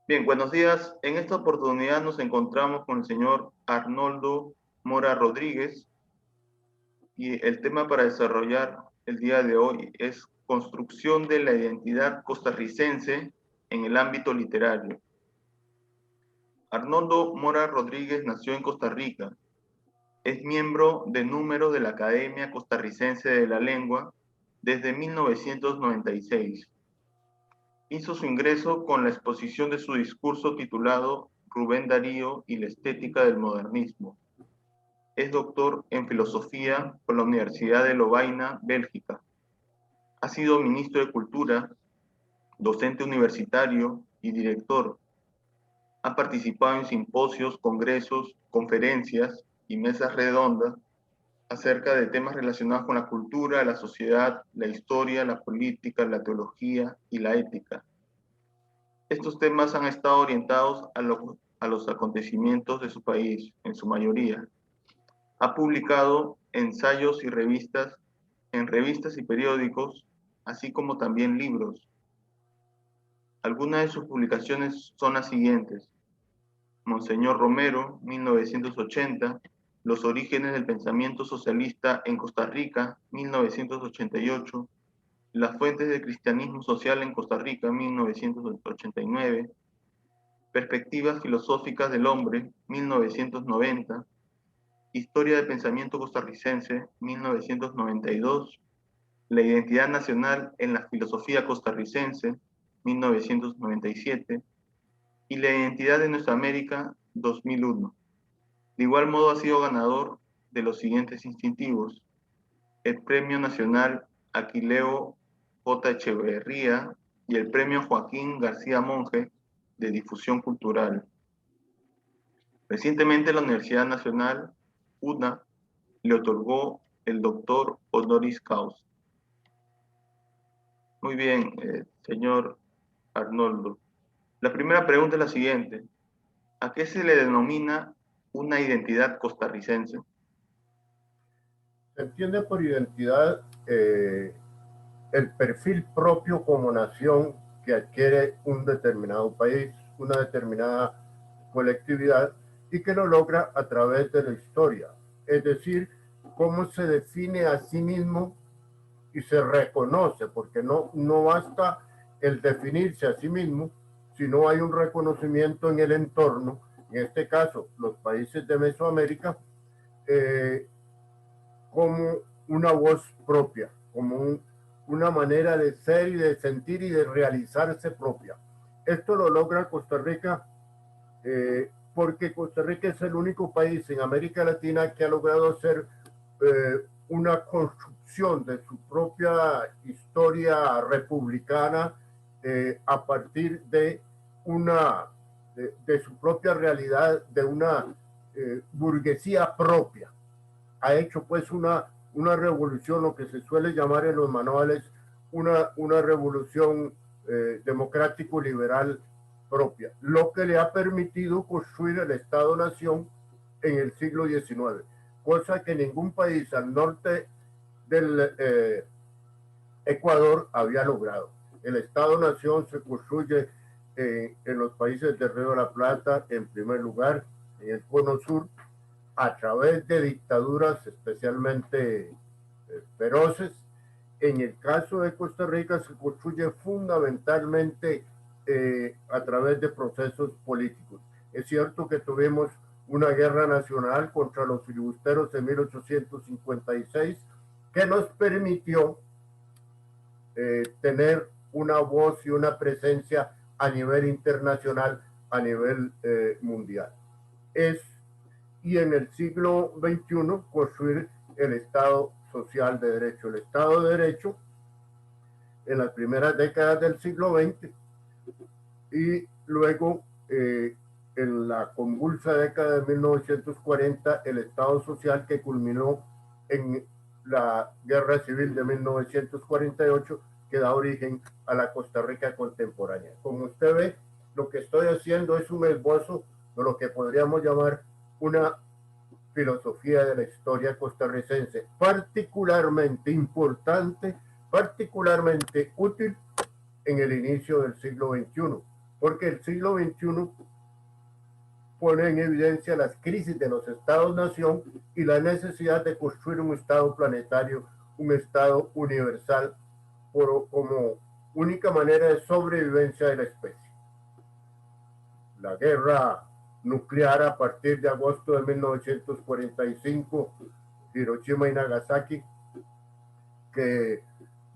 Bien, buenos días. En esta oportunidad nos encontramos con el señor Arnoldo Mora Rodríguez y el tema para desarrollar el día de hoy es construcción de la identidad costarricense en el ámbito literario. Arnoldo Mora Rodríguez nació en Costa Rica. Es miembro de número de la Academia Costarricense de la Lengua desde 1996. Hizo su ingreso con la exposición de su discurso titulado Rubén Darío y la estética del modernismo. Es doctor en filosofía por la Universidad de Lovaina, Bélgica. Ha sido ministro de Cultura, docente universitario y director. Ha participado en simposios, congresos, conferencias y mesas redondas acerca de temas relacionados con la cultura, la sociedad, la historia, la política, la teología y la ética. Estos temas han estado orientados a los acontecimientos de su país, en su mayoría. Ha publicado ensayos y revistas en revistas y periódicos, así como también libros. Algunas de sus publicaciones son las siguientes: Monseñor Romero, 1980, Los orígenes del pensamiento socialista en Costa Rica, 1988, Las fuentes del cristianismo social en Costa Rica, 1989, Perspectivas filosóficas del hombre, 1990, Historia del pensamiento costarricense, 1992, La identidad nacional en la filosofía costarricense, 1997, y La identidad de nuestra América, 2001. De igual modo ha sido ganador de los siguientes distintivos: el Premio Nacional Aquileo J. Echeverría y el Premio Joaquín García Monge de Difusión Cultural. Recientemente la Universidad Nacional, UNA, le otorgó el doctor honoris causa. Muy bien, señor Arnoldo. La primera pregunta es la siguiente: ¿a qué se le denomina una identidad costarricense? Se entiende por identidad el perfil propio como nación que adquiere un determinado país, una determinada colectividad y que lo logra a través de la historia. Es decir, cómo se define a sí mismo y se reconoce, porque no basta el definirse a sí mismo, sino hay un reconocimiento en el entorno, en este caso los países de Mesoamérica, eh, como una voz propia, como una manera de ser y de sentir y de realizarse propia. Esto lo logra Costa Rica porque Costa Rica es el único país en América Latina que ha logrado hacer una construcción de su propia historia republicana a partir de de su propia realidad, de una burguesía propia. Ha hecho pues una revolución, lo que se suele llamar en los manuales una revolución democrático-liberal propia, lo que le ha permitido construir el Estado-Nación en el siglo XIX, cosa que ningún país al norte del Ecuador había logrado. El Estado-Nación se construye en los países del Río de la Plata, en primer lugar, en el Cono Sur, a través de dictaduras especialmente feroces. En el caso de Costa Rica se construye fundamentalmente a través de procesos políticos. Es cierto que tuvimos una guerra nacional contra los filibusteros en 1856 que nos permitió tener una voz y una presencia a nivel internacional, a nivel mundial. Y en el siglo XXI construir el Estado social de derecho. El Estado de Derecho en las primeras décadas del siglo XX y luego en la convulsa década de 1940 el Estado social que culminó en la Guerra Civil de 1948 que da origen a la Costa Rica contemporánea. Como usted ve, lo que estoy haciendo es un esbozo de lo que podríamos llamar una filosofía de la historia costarricense, particularmente importante, particularmente útil en el inicio del siglo XXI, porque el siglo XXI pone en evidencia las crisis de los estados-nación y la necesidad de construir un estado planetario, un estado universal como única manera de sobrevivencia de la especie. La guerra nuclear a partir de agosto de 1945, Hiroshima y Nagasaki, que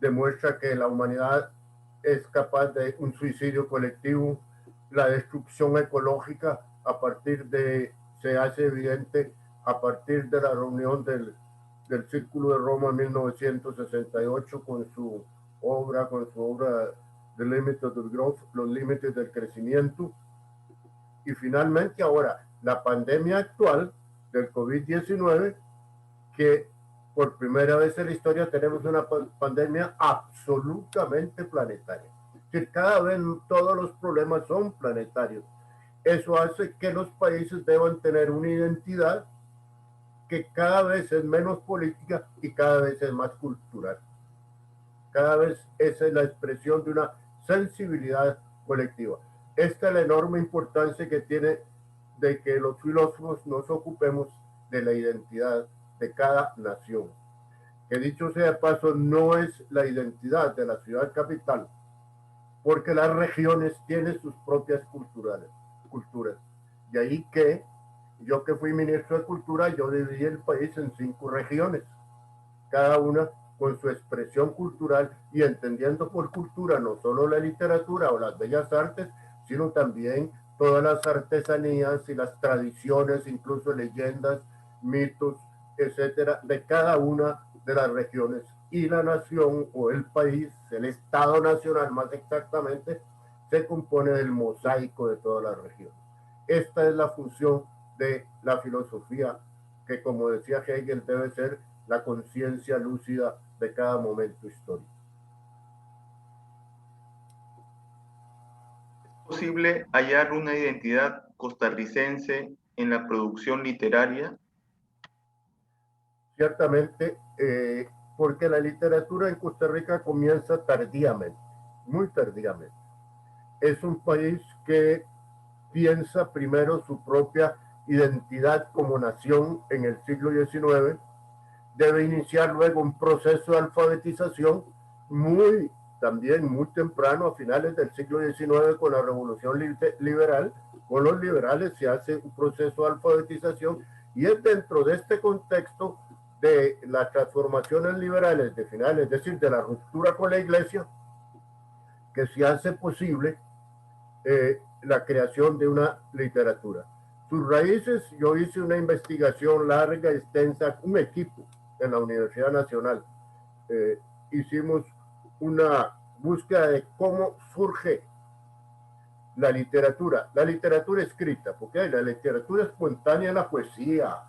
demuestra que la humanidad es capaz de un suicidio colectivo, la destrucción ecológica se hace evidente a partir de la reunión del Círculo de Roma en 1968 con su obra The Limits of the Growth, los límites del crecimiento. Y finalmente ahora la pandemia actual del COVID-19, que por primera vez en la historia tenemos una pandemia absolutamente planetaria. Que cada vez todos los problemas son planetarios. Eso hace que los países deban tener una identidad que cada vez es menos política y cada vez es más cultural. Cada vez esa es la expresión de una sensibilidad colectiva. Esta es la enorme importancia que tiene de que los filósofos nos ocupemos de la identidad de cada nación. Que dicho sea de paso, no es la identidad de la ciudad capital, porque las regiones tienen sus propias culturas. Y ahí que yo, que fui ministro de Cultura, yo dividí el país en 5 regiones, cada una con su expresión cultural, y entendiendo por cultura no solo la literatura o las bellas artes, sino también todas las artesanías y las tradiciones, incluso leyendas, mitos, etcétera, de cada una de las regiones. Y la nación o el país, el Estado nacional más exactamente, se compone del mosaico de todas las regiones. Esta es la función de la filosofía, que, como decía Hegel, debe ser la conciencia lúcida de cada momento histórico. ¿Es posible hallar una identidad costarricense en la producción literaria? Ciertamente, porque la literatura en Costa Rica comienza tardíamente, muy tardíamente. Es un país que piensa primero su propia identidad como nación en el siglo XIX, debe iniciar luego un proceso de alfabetización también muy temprano, a finales del siglo XIX, con la revolución liberal. Con los liberales se hace un proceso de alfabetización, y es dentro de este contexto de las transformaciones liberales de finales, es decir, de la ruptura con la iglesia, que se hace posible la creación de una literatura. Sus raíces, yo hice una investigación larga, extensa, un equipo en la Universidad Nacional. Hicimos una búsqueda de cómo surge la literatura escrita, porque hay la literatura espontánea, la poesía,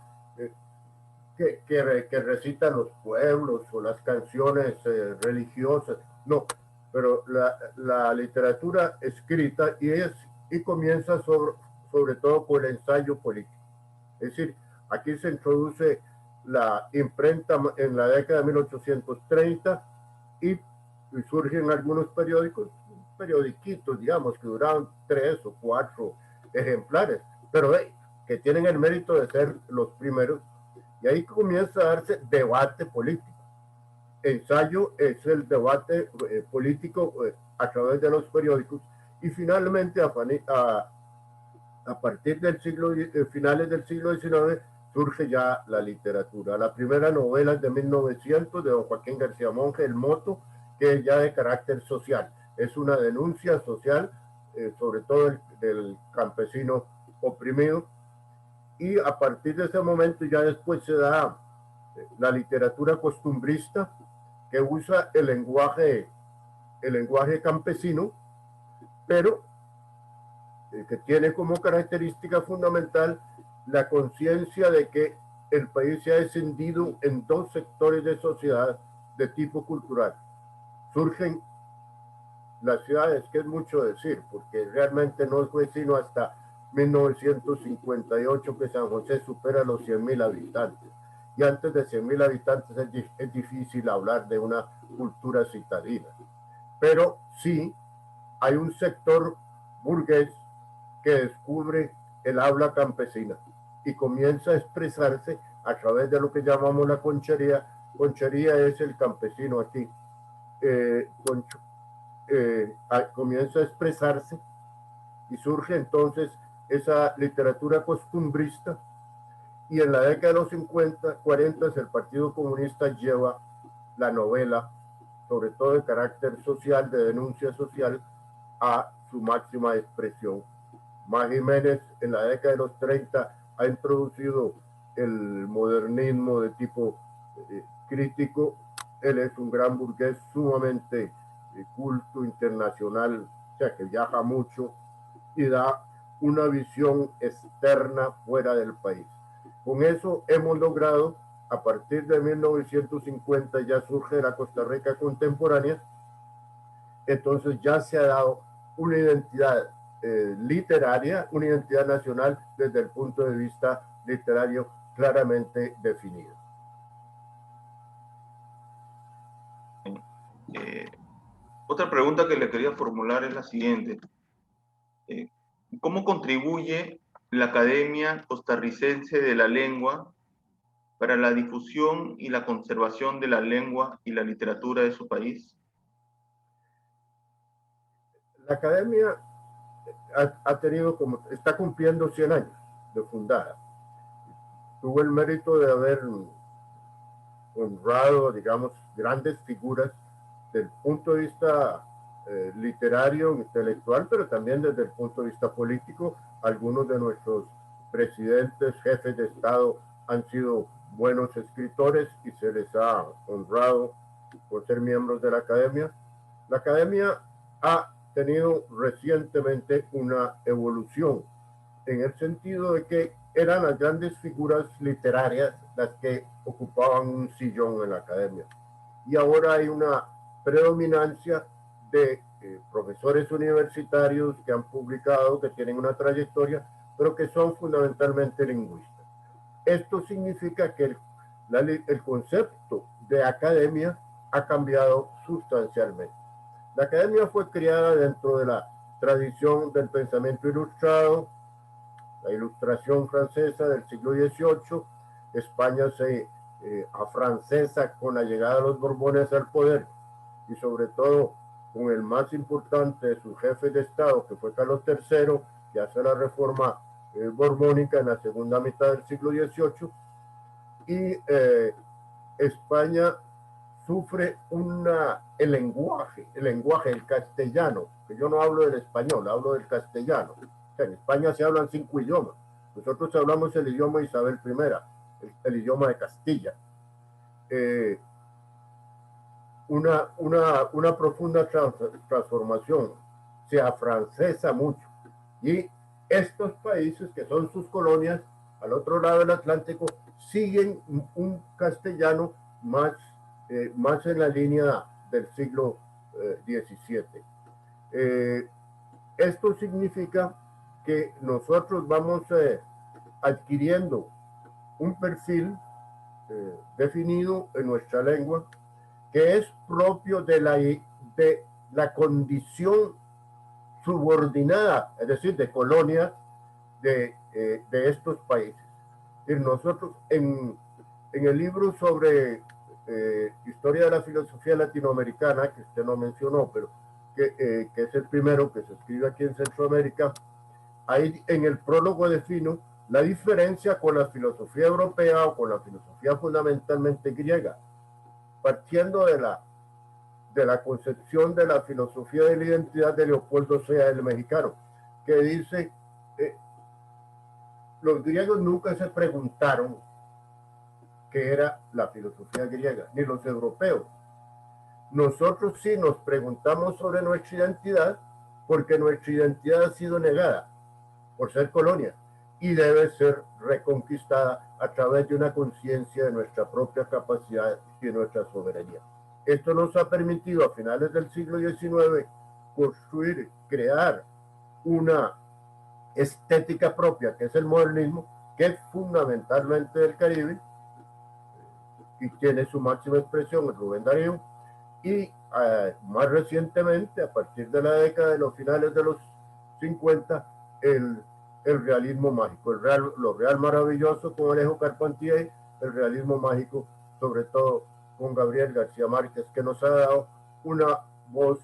que recitan los pueblos, o las canciones religiosas, no, pero la literatura escrita, y comienza sobre todo con el ensayo político. Es decir, aquí se introduce la imprenta en la década de 1830, y surgen algunos periodiquitos, digamos, que duraban 3 o 4 ejemplares, pero que tienen el mérito de ser los primeros. Y ahí comienza a darse debate político. Ensayo es el debate político a través de los periódicos, y finalmente a partir del finales del siglo XIX surge ya la literatura. La primera novela es de 1900, de don Joaquín García Monge, El Moto, que es ya de carácter social. Es una denuncia social, sobre todo del campesino oprimido. Y a partir de ese momento ya después se da la literatura costumbrista, que usa el lenguaje campesino, pero que tiene como característica fundamental la conciencia de que el país se ha descendido en 2 sectores de sociedad de tipo cultural. Surgen las ciudades, que es mucho decir, porque realmente no fue sino hasta 1958 que San José supera los 100,000 habitantes. Y antes de 100,000 habitantes es difícil hablar de una cultura citadina. Pero sí hay un sector burgués que descubre el habla campesina y comienza a expresarse a través de lo que llamamos la conchería. Conchería es el campesino aquí. Comienza a expresarse y surge entonces esa literatura costumbrista, y en la década de los 50, 40 el Partido Comunista lleva la novela, sobre todo de carácter social, de denuncia social, a su máxima expresión. Mas Jiménez en la década de los 30 ha introducido el modernismo de tipo crítico. Él es un gran burgués sumamente culto, internacional, o sea que viaja mucho y da una visión externa fuera del país. Con eso hemos logrado, a partir de 1950 ya surge la Costa Rica contemporánea, entonces ya se ha dado una identidad literaria, una identidad nacional desde el punto de vista literario claramente definido. Otra pregunta que le quería formular es la siguiente. ¿Cómo contribuye la Academia Costarricense de la Lengua para la difusión y la conservación de la lengua y la literatura de su país? La Academia ha tenido está cumpliendo 100 años de fundada. Tuvo el mérito de haber honrado, digamos, grandes figuras del punto de vista literario, intelectual, pero también desde el punto de vista político. Algunos de nuestros presidentes, jefes de Estado han sido buenos escritores y se les ha honrado por ser miembros de la Academia. La Academia ha tenido recientemente una evolución en el sentido de que eran las grandes figuras literarias las que ocupaban un sillón en la Academia. Y ahora hay una predominancia de profesores universitarios que han publicado, que tienen una trayectoria, pero que son fundamentalmente lingüistas. Esto significa que el concepto de academia ha cambiado sustancialmente. La academia fue creada dentro de la tradición del pensamiento ilustrado, la ilustración francesa del siglo XVIII. España se afrancesa con la llegada de los Borbones al poder, y sobre todo con el más importante de sus jefes de Estado, que fue Carlos III, que hace la reforma borbónica en la segunda mitad del siglo XVIII, y España sufre el lenguaje, el castellano, que yo no hablo del español, hablo del castellano. O sea, en España se hablan 5 idiomas. Nosotros hablamos el idioma Isabel I, el idioma de Castilla. Una profunda transformación, se afrancesa mucho. Y estos países, que son sus colonias, al otro lado del Atlántico, siguen un castellano más en la línea del siglo XVII. Esto significa que nosotros vamos adquiriendo un perfil definido en nuestra lengua, que es propio de la condición subordinada, es decir, de colonia de estos países. Y nosotros en el libro sobre historia de la filosofía latinoamericana, que usted no mencionó, pero que es el primero que se escribe aquí en Centroamérica, ahí en el prólogo defino la diferencia con la filosofía europea o con la filosofía fundamentalmente griega, partiendo de la concepción de la filosofía de la identidad de Leopoldo Sea, el mexicano, que dice, los griegos nunca se preguntaron qué era la filosofía griega, ni los europeos. Nosotros sí nos preguntamos sobre nuestra identidad, porque nuestra identidad ha sido negada por ser colonia y debe ser reconquistada a través de una conciencia de nuestra propia capacidad y de nuestra soberanía. Esto nos ha permitido a finales del siglo XIX construir, crear una estética propia, que es el modernismo, que es fundamentalmente del Caribe y tiene su máxima expresión en Rubén Darío. Y más recientemente, a partir de la década de los finales de los 50, el realismo mágico, lo real maravilloso con Alejo Carpentier, el realismo mágico, sobre todo con Gabriel García Márquez, que nos ha dado una voz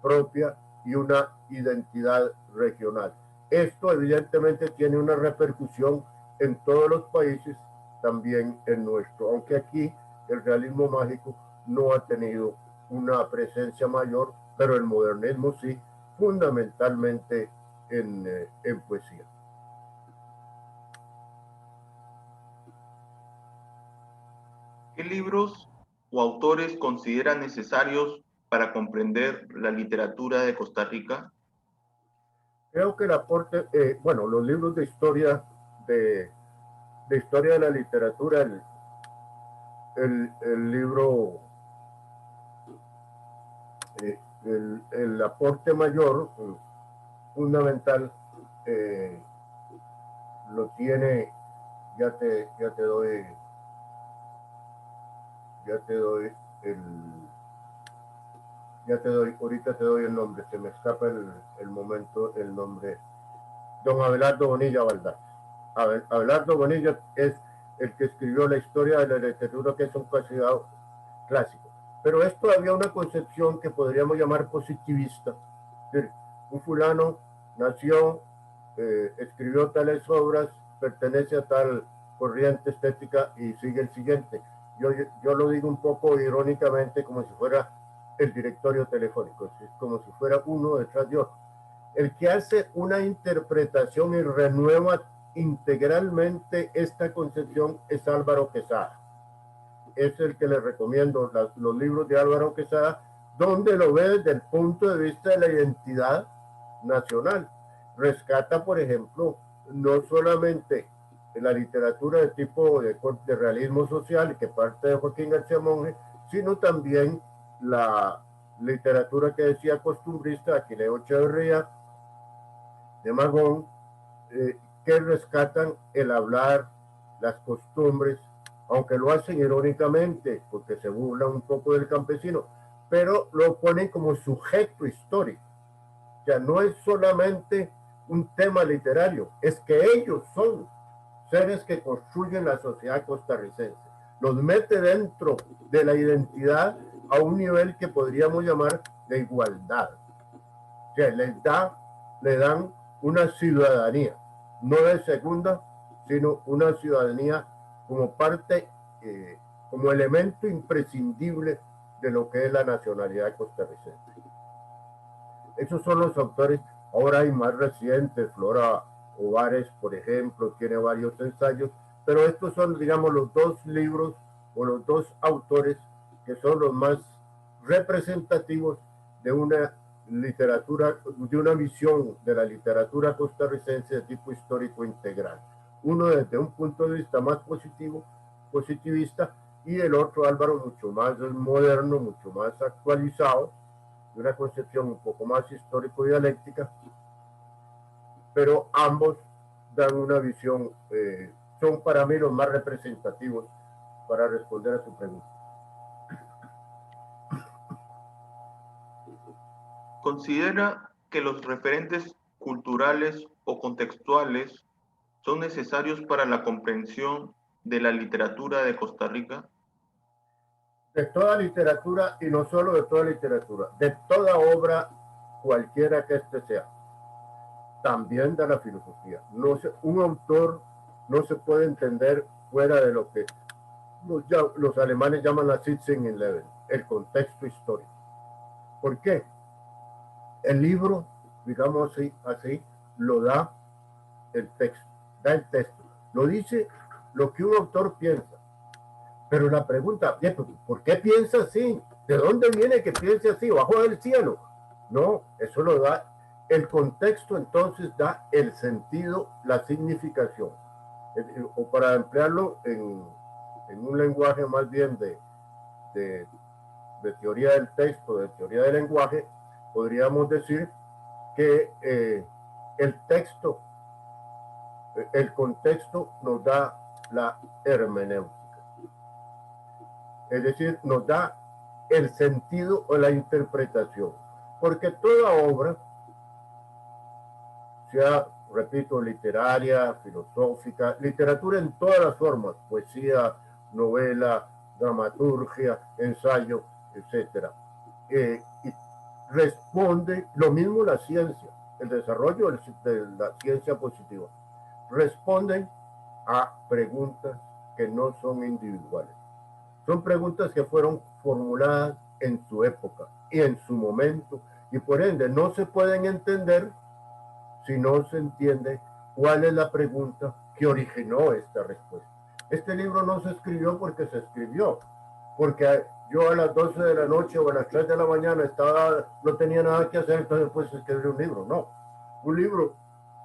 propia y una identidad regional. Esto evidentemente tiene una repercusión en todos los países, también en nuestro, aunque aquí el realismo mágico no ha tenido una presencia mayor, pero el modernismo sí, fundamentalmente en poesía. ¿Qué libros o autores consideran necesarios para comprender la literatura de Costa Rica? Creo que el aporte, bueno, los libros de historia historia de la literatura, el libro, el aporte mayor, fundamental, lo tiene, ya te doy ahorita te doy el nombre, se me escapa el momento, el nombre, don Abelardo Bonilla Valdás. Abelardo Bonilla es el que escribió la historia de la literatura, que es un clásico. Pero esto había una concepción que podríamos llamar positivista. Es decir, un fulano nació, escribió tales obras, pertenece a tal corriente estética y sigue el siguiente. Yo lo digo un poco irónicamente, como si fuera el directorio telefónico, como si fuera uno detrás de otro. El que hace una interpretación y renueva integralmente esta concepción es Álvaro Quesada. Es el que le recomiendo los libros de Álvaro Quesada, donde lo ve desde el punto de vista de la identidad nacional. Rescata, por ejemplo, no solamente la literatura de tipo de realismo social, que parte de Joaquín García Monge, sino también la literatura que decía costumbrista, Aquileo Echeverría, de Magón, que rescatan el hablar, las costumbres, aunque lo hacen irónicamente, porque se burlan un poco del campesino, pero lo ponen como sujeto histórico. O sea, no es solamente un tema literario, es que ellos son seres que construyen la sociedad costarricense. Los mete dentro de la identidad a un nivel que podríamos llamar de igualdad. O sea, le dan una ciudadanía, no de segunda, sino una ciudadanía como parte, como elemento imprescindible de lo que es la nacionalidad costarricense. Esos son los autores. Ahora hay más recientes, Flora Ovares, por ejemplo, tiene varios ensayos, pero estos son, digamos, los dos libros o los dos autores que son los más representativos de una literatura, de una visión de la literatura costarricense de tipo histórico integral. Uno desde un punto de vista más positivista, y el otro, Álvaro, mucho más moderno, mucho más actualizado, de una concepción un poco más histórico-dialéctica, pero ambos dan una visión, son para mí los más representativos para responder a su pregunta. ¿Considera que los referentes culturales o contextuales son necesarios para la comprensión de la literatura de Costa Rica? De toda literatura, y no solo de toda literatura, de toda obra, cualquiera que éste sea, también de la filosofía. Un autor no se puede entender fuera de lo que los alemanes llaman la Sitzungen-Leben, el contexto histórico. ¿Por qué? El libro, digamos así, lo da el texto, lo dice lo que un autor piensa. Pero la pregunta, ¿por qué piensa así? ¿De dónde viene que piense así? ¿Bajo del cielo? No, eso lo da el contexto, entonces da el sentido, la significación. O para emplearlo en un lenguaje más bien de teoría del texto, de teoría del lenguaje, podríamos decir que el contexto nos da la hermenéutica. Es decir, nos da el sentido o la interpretación. Porque toda obra sea, repito, literaria, filosófica, literatura en todas las formas, poesía, novela, dramaturgia, ensayo, etcétera. Y responde, lo mismo la ciencia, el desarrollo de la ciencia positiva, responden a preguntas que no son individuales. Son preguntas que fueron formuladas en su época y en su momento, y por ende no se pueden entender si no se entiende cuál es la pregunta que originó esta respuesta. Este libro no se escribió porque se escribió, porque yo a las 12 de la noche o a las 3 de la mañana no tenía nada que hacer, entonces pues escribir un libro. No, un libro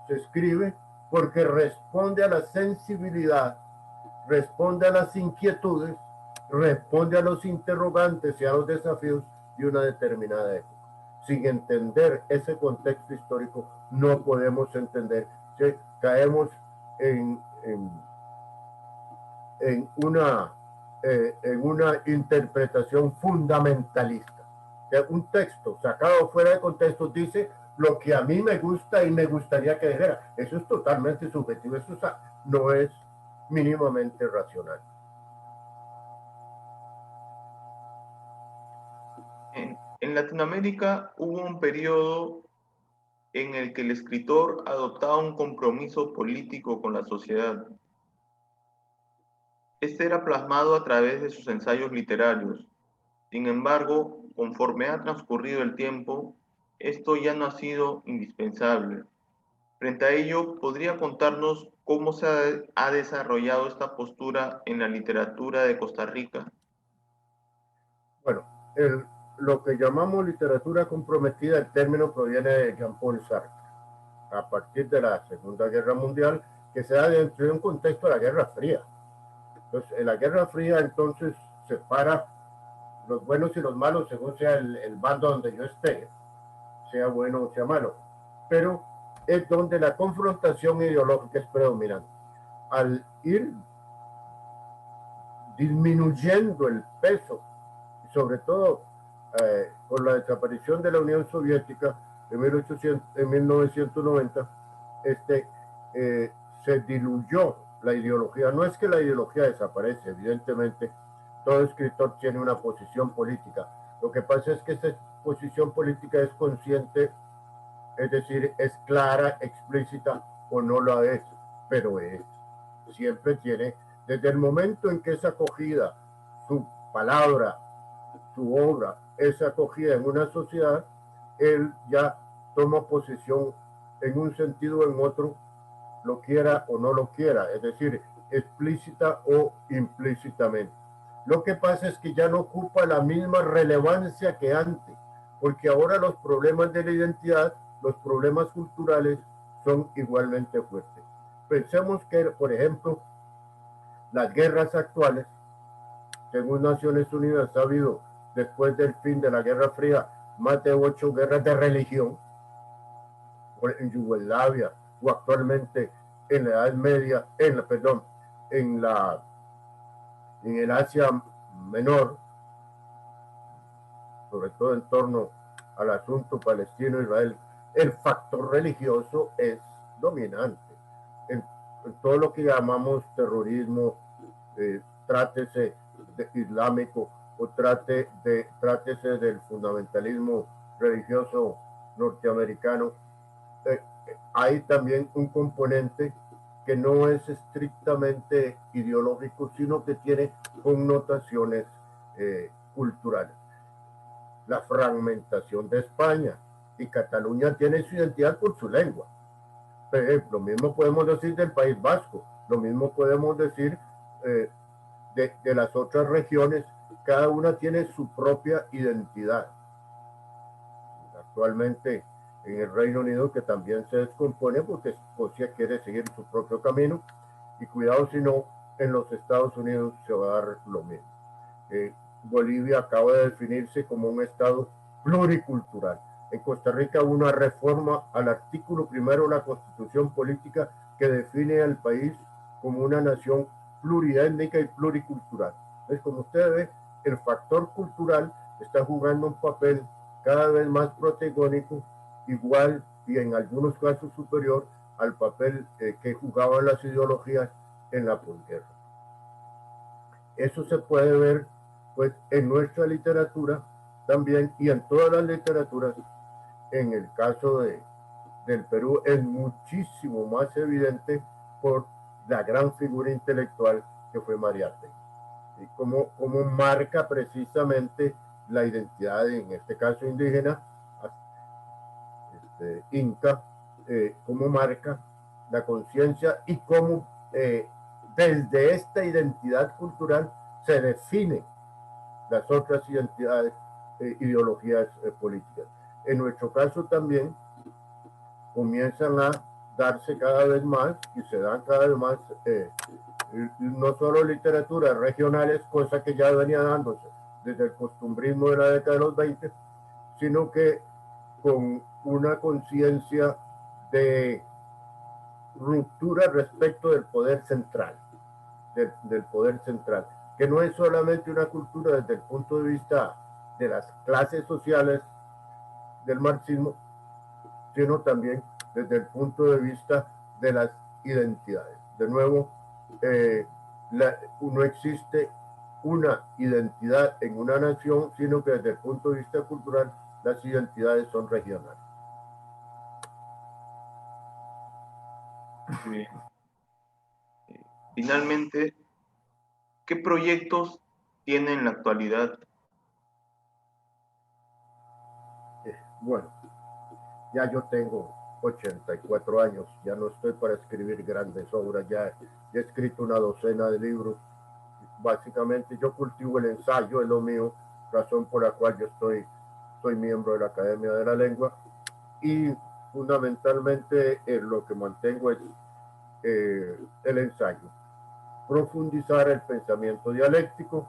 se escribe porque responde a la sensibilidad, responde a las inquietudes, responde a los interrogantes y a los desafíos de una determinada época. Sin entender ese contexto histórico, no podemos entender que caemos en una interpretación fundamentalista. Un texto sacado fuera de contexto dice lo que a mí me gusta y me gustaría que dijera. Eso es totalmente subjetivo, eso no es mínimamente racional. En Latinoamérica hubo un periodo en el que el escritor adoptaba un compromiso político con la sociedad. Este era plasmado a través de sus ensayos literarios. Sin embargo, conforme ha transcurrido el tiempo, esto ya no ha sido indispensable. Frente a ello, ¿podría contarnos cómo se ha desarrollado esta postura en la literatura de Costa Rica? Bueno, lo que llamamos literatura comprometida, el término proviene de Jean-Paul Sartre, a partir de la Segunda Guerra Mundial, que se da dentro de un contexto de la Guerra Fría. Entonces, en la Guerra Fría, entonces, separa los buenos y los malos según sea el bando donde yo esté, sea bueno o sea malo. Pero es donde la confrontación ideológica es predominante. Al ir disminuyendo el peso, y sobre todo con la desaparición de la Unión Soviética en 1990, se diluyó la ideología. No es que la ideología desaparece, evidentemente, todo escritor tiene una posición política. Lo que pasa es que esa posición política es consciente, es decir, es clara, explícita o no la es, pero es. Siempre tiene, desde el momento en que es acogida su palabra, su obra, es acogida en una sociedad, él ya toma posición en un sentido o en otro, lo quiera o no lo quiera, es decir, explícita o implícitamente. Lo que pasa es que ya no ocupa la misma relevancia que antes, porque ahora los problemas de la identidad, los problemas culturales son igualmente fuertes. Pensemos que, por ejemplo, las guerras actuales, según Naciones Unidas, ha habido, después del fin de la Guerra Fría, más de 8 guerras de religión, en Yugoslavia o actualmente en la Edad Media, en el Asia Menor, sobre todo en torno al asunto palestino-israel, el factor religioso es dominante. En todo lo que llamamos terrorismo, trátese de islámico o trátese del fundamentalismo religioso norteamericano, hay también un componente que no es estrictamente ideológico, sino que tiene connotaciones culturales. La fragmentación de España y Cataluña tiene su identidad por su lengua. Lo mismo podemos decir del País Vasco, lo mismo podemos decir de las otras regiones, cada una tiene su propia identidad. Actualmente en el Reino Unido, que también se descompone porque Escocia quiere seguir su propio camino, y cuidado si no, en los Estados Unidos se va a dar lo mismo. Bolivia acaba de definirse como un estado pluricultural. En Costa Rica hubo una reforma al artículo primero de la Constitución Política que define al país como una nación pluriétnica y pluricultural. Entonces, como usted ve, el factor cultural está jugando un papel cada vez más protagónico, igual y en algunos casos superior al papel que jugaban las ideologías en la posguerra. Eso se puede ver pues en nuestra literatura también, y en todas las literaturas. En el caso del Perú es muchísimo más evidente por la gran figura intelectual que fue Mariátegui, y cómo marca precisamente la identidad, en este caso indígena, inca, cómo marca la conciencia y cómo desde esta identidad cultural se define las otras identidades, ideologías políticas. En nuestro caso también comienzan a darse cada vez más, y se dan cada vez más, no solo literaturas regionales, cosa que ya venía dándose desde el costumbrismo de la década de los 20, sino que con una conciencia de ruptura respecto del poder central, del poder central, que no es solamente una cultura desde el punto de vista de las clases sociales del marxismo, sino también desde el punto de vista de las identidades. De nuevo, no existe una identidad en una nación, sino que desde el punto de vista cultural las identidades son regionales. Bien. Finalmente, ¿qué proyectos tiene en la actualidad? Bueno, ya yo tengo 84 años, ya no estoy para escribir grandes obras, ya he escrito una docena de libros. Básicamente yo cultivo el ensayo, es lo mío, razón por la cual yo soy miembro de la Academia de la Lengua, y fundamentalmente lo que mantengo es el ensayo, profundizar el pensamiento dialéctico,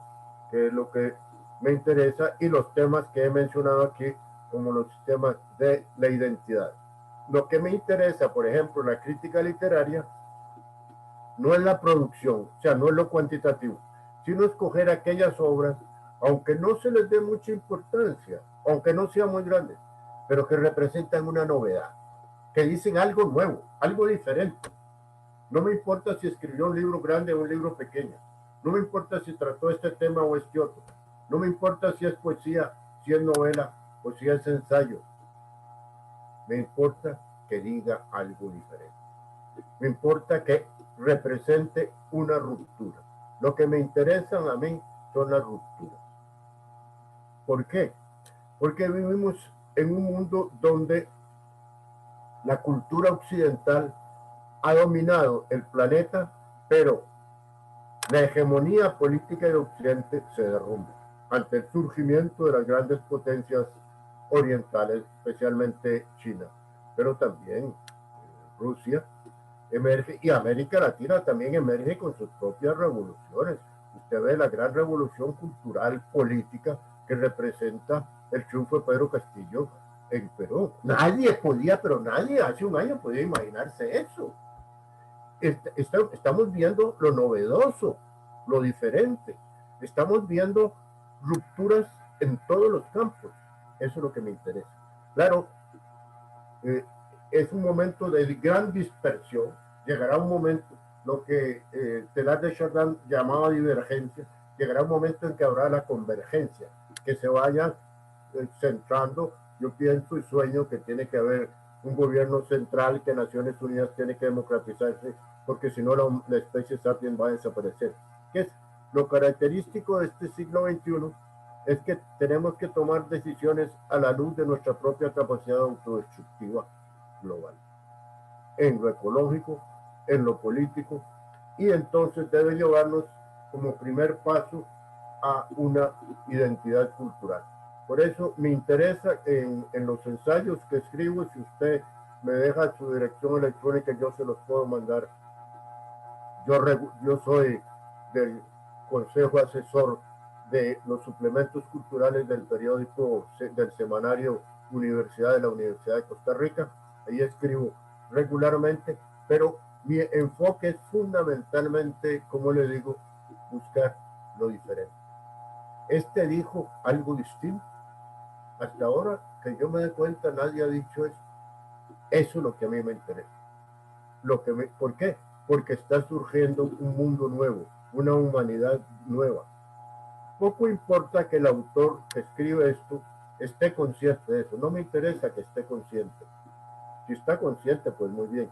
que es lo que me interesa, y los temas que he mencionado aquí, como los temas de la identidad. Lo que me interesa, por ejemplo, la crítica literaria, no es la producción, o sea, no es lo cuantitativo, sino escoger aquellas obras, aunque no se les dé mucha importancia, aunque no sean muy grandes, pero que representan una novedad, que dicen algo nuevo, algo diferente. No me importa si escribió un libro grande o un libro pequeño, no me importa si trató este tema o este otro, no me importa si es poesía, si es novela o si es ensayo, me importa que diga algo diferente. Me importa que represente una ruptura. Lo que me interesan a mí son las rupturas. ¿Por qué? Porque vivimos en un mundo donde la cultura occidental ha dominado el planeta, pero la hegemonía política de Occidente se derrumba ante el surgimiento de las grandes potencias orientales, especialmente China, pero también Rusia emerge, y América Latina también emerge con sus propias revoluciones. Usted ve la gran revolución cultural, política, que representa el triunfo de Pedro Castillo en Perú. Nadie podía, pero nadie hace un año podía imaginarse eso. Estamos viendo lo novedoso, lo diferente. Estamos viendo rupturas en todos los campos. Eso es lo que me interesa. Claro, es un momento de gran dispersión. Llegará un momento, lo que Teilhard de Chardin llamaba divergencia, llegará un momento en que habrá la convergencia, que se vayan centrando. Yo pienso y sueño que tiene que haber un gobierno central, que Naciones Unidas tiene que democratizarse, porque si no la especie sapiens va a desaparecer. ¿Qué es lo característico de este siglo XXI? Es que tenemos que tomar decisiones a la luz de nuestra propia capacidad autodestructiva global, en lo ecológico, en lo político, y entonces debe llevarnos como primer paso a una identidad cultural. Por eso me interesa en los ensayos que escribo. Si usted me deja su dirección electrónica, yo se los puedo mandar. Yo soy del consejo asesor de los suplementos culturales del periódico, del semanario Universidad de la Universidad de Costa Rica. Ahí escribo regularmente, pero mi enfoque es fundamentalmente, como le digo, buscar lo diferente. Este dijo algo distinto. Hasta ahora que yo me dé cuenta, nadie ha dicho eso. Eso es lo que a mí me interesa. ¿Por qué? Porque está surgiendo un mundo nuevo, una humanidad nueva. Poco importa que el autor que escribe esto esté consciente de eso. No me interesa que esté consciente. Si está consciente, pues muy bien.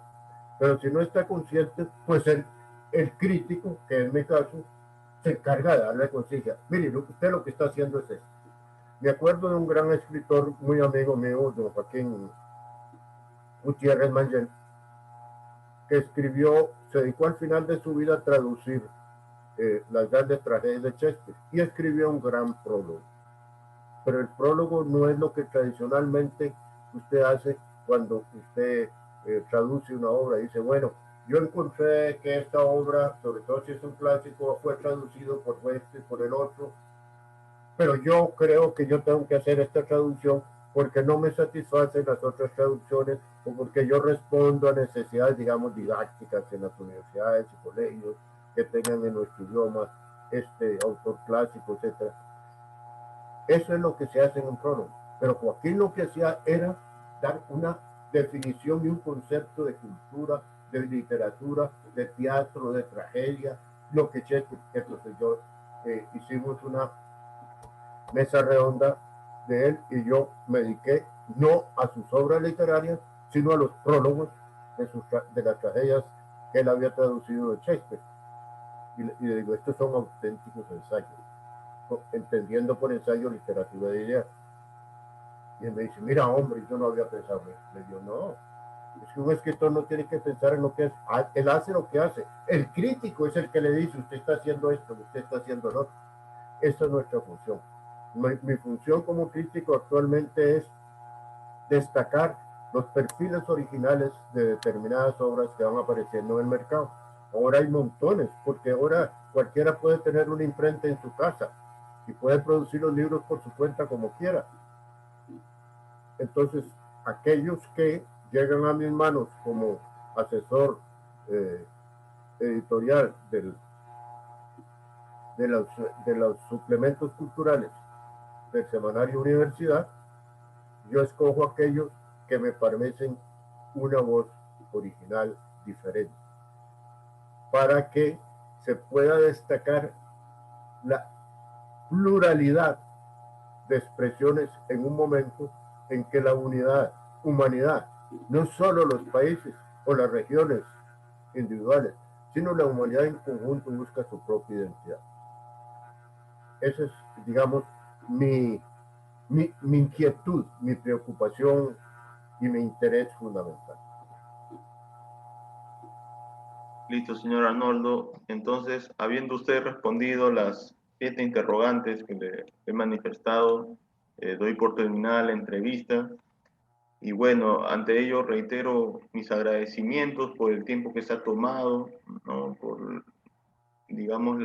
Pero si no está consciente, pues el crítico, que en mi caso, se encarga de darle conciencia. Mire, usted lo que está haciendo es esto. Me acuerdo de un gran escritor, muy amigo mío, don Joaquín Gutiérrez Mangel, que se dedicó al final de su vida a traducir las grandes tragedias de Shakespeare y escribió un gran prólogo. Pero el prólogo no es lo que tradicionalmente usted hace cuando usted traduce una obra. Dice, bueno, yo encontré que esta obra, sobre todo si es un clásico, fue traducido por este, por el otro, pero yo creo que yo tengo que hacer esta traducción porque no me satisfacen las otras traducciones o porque yo respondo a necesidades, digamos, didácticas en las universidades y colegios que tengan en nuestro idioma este autor clásico, etcétera. Eso es lo que se hace en un prólogo. Pero Joaquín lo que hacía era dar una definición y un concepto de cultura, de literatura, de teatro, de tragedia, lo que Shakespeare. Entonces yo hicimos una mesa redonda de él y yo me dediqué no a sus obras literarias, sino a los prólogos de las tragedias que él había traducido de Shakespeare. Y le digo, estos son auténticos ensayos, entendiendo por ensayo literatura de ideas. Y él me dice, mira, hombre, yo no había pensado en eso. Le digo, no, es que un escritor no tiene que pensar en lo que es. Él hace lo que hace. El crítico es el que le dice, usted está haciendo esto, usted está haciendo lo otro. Esa es nuestra función. Mi función como crítico actualmente es destacar los perfiles originales de determinadas obras que van apareciendo en el mercado. Ahora hay montones, porque ahora cualquiera puede tener una imprenta en su casa y puede producir los libros por su cuenta como quiera. Entonces, aquellos que llegan a mis manos como asesor editorial de los suplementos culturales del semanario Universidad, yo escojo aquellos que me parecen una voz original diferente, para que se pueda destacar la pluralidad de expresiones en un momento en que la humanidad, no solo los países o las regiones individuales, sino la humanidad en conjunto busca su propia identidad. Esa es, digamos, mi inquietud, mi preocupación y mi interés fundamental. Listo, señor Arnoldo. Entonces, habiendo usted respondido las 7 interrogantes que le he manifestado, doy por terminada la entrevista. Y bueno, ante ello reitero mis agradecimientos por el tiempo que se ha tomado, ¿no? Por, digamos,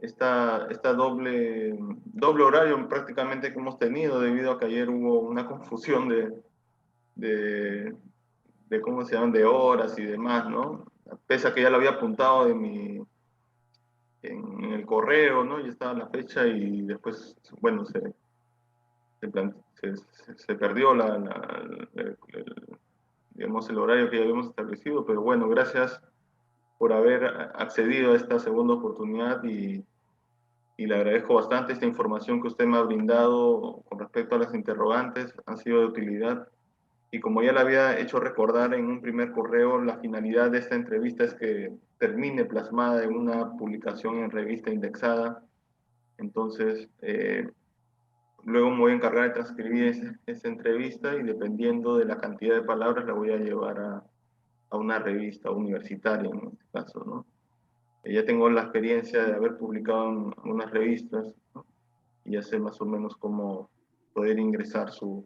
esta doble horario prácticamente que hemos tenido debido a que ayer hubo una confusión de, de cómo se llaman, de horas y demás, ¿no? Pese a que ya lo había apuntado en el correo, ¿no? Ya estaba la fecha y después, bueno, se perdió digamos, el horario que ya habíamos establecido, pero bueno, gracias por haber accedido a esta segunda oportunidad y le agradezco bastante esta información que usted me ha brindado con respecto a las interrogantes, han sido de utilidad. Y como ya le había hecho recordar en un primer correo, la finalidad de esta entrevista es que termine plasmada en una publicación en revista indexada. Entonces, luego me voy a encargar de transcribir esa entrevista y dependiendo de la cantidad de palabras la voy a llevar a una revista universitaria en este caso, ¿no? Ya tengo la experiencia de haber publicado en algunas revistas, ¿no? Y ya sé más o menos cómo poder ingresar su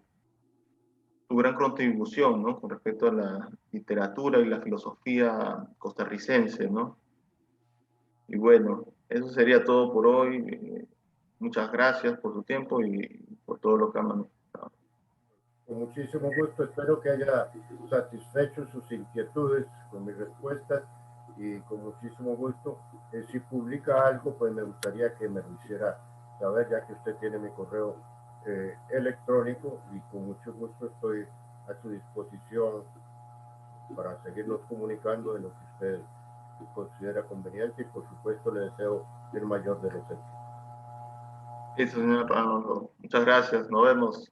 gran contribución, ¿no? Con respecto a la literatura y la filosofía costarricense, ¿no? Y bueno, eso sería todo por hoy. Muchas gracias por su tiempo y por todo lo que han manifestado. Con muchísimo gusto, espero que haya satisfecho sus inquietudes con mis respuestas y con muchísimo gusto, si publica algo, pues me gustaría que me lo hiciera saber, ya que usted tiene mi correo electrónico y con mucho gusto estoy a su disposición para seguirnos comunicando de lo que usted considera conveniente, y por supuesto le deseo el mayor de los éxitos. Listo, señor Arnoldo. Muchas gracias. Nos vemos.